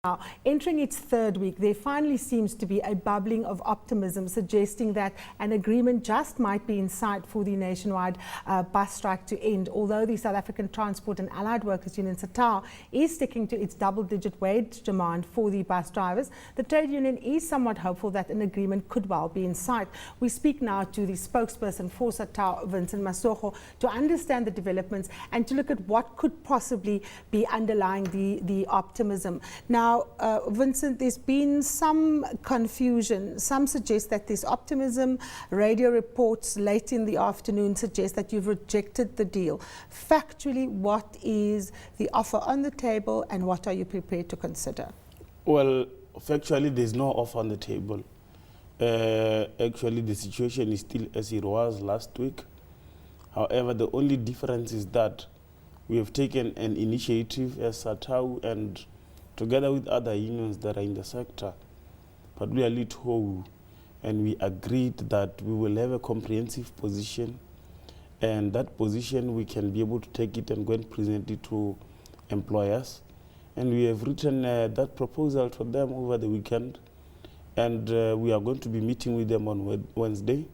Now, entering its third week, there finally seems to be a bubbling of optimism, suggesting that an agreement just might be in sight for the nationwide bus strike to end. Although the South African Transport and Allied Workers Union, SATAL, is sticking to its double-digit wage demand for the bus drivers, the trade union is somewhat hopeful that an agreement could well be in sight. We speak now to the spokesperson for SATAL, Vincent Masoko, to understand the developments and to look at what could possibly be underlying the optimism. Now, Vincent, there's been some confusion. Some suggest that this optimism. Radio reports late in the afternoon suggest that you've rejected the deal. Factually, what is the offer on the table and what are you prepared to consider? Well, factually, there's no offer on the table. Actually, the situation is still as it was last week. However, the only difference is that we have taken an initiative as SATAL and together with other unions that are in the sector, particularly TOU, and we agreed that we will have a comprehensive position, and that position we can be able to take it and go and present it to employers. And we have written that proposal to them over the weekend, and we are going to be meeting with them on Wednesday.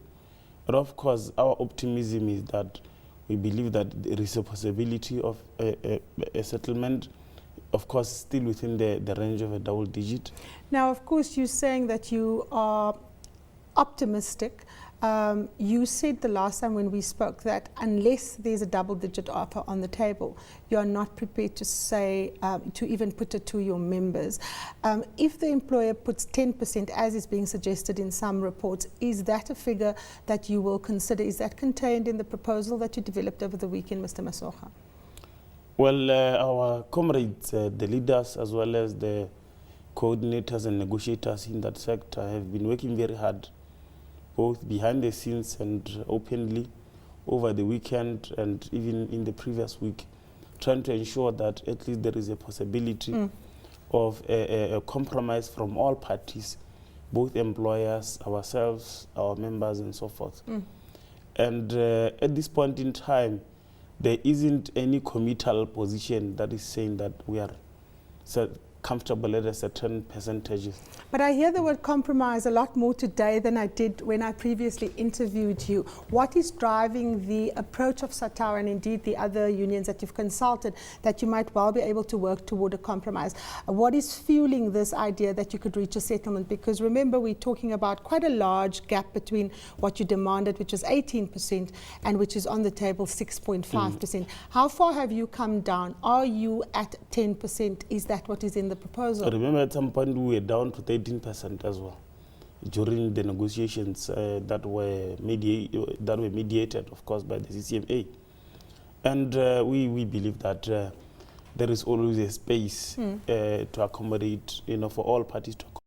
But of course, our optimism is that we believe that there is a possibility of a settlement, of course, still within the range of a double digit. Now, of course, you're saying that you are optimistic. You said the last time when we spoke that unless there's a double-digit offer on the table, you are not prepared to say, to even put it to your members. If the employer puts 10%, as is being suggested in some reports, is that a figure that you will consider? Is that contained in the proposal that you developed over the weekend, Mr. Masoko? Well, our comrades, the leaders, as well as the coordinators and negotiators in that sector have been working very hard, both behind the scenes and openly over the weekend and even in the previous week, trying to ensure that at least there is a possibility of a compromise from all parties, both employers, ourselves, our members, and so forth. And at this point in time, there isn't any committal position that is saying that we are comfortable at a certain percentages. But I hear the word compromise a lot more today than I did when I previously interviewed you. What is driving the approach of SATAL and indeed the other unions that you've consulted that you might well be able to work toward a compromise? What is fueling this idea that you could reach a settlement? Because remember, we're talking about quite a large gap between what you demanded, which was 18%, and which is on the table 6.5%. How far have you come down? Are you at 10%? Is that what is in the proposal? I remember at some point we were down to 13% as well during the negotiations that were mediated, of course, by the CCMA. And we believe that there is always a space to accommodate, for all parties to accommodate.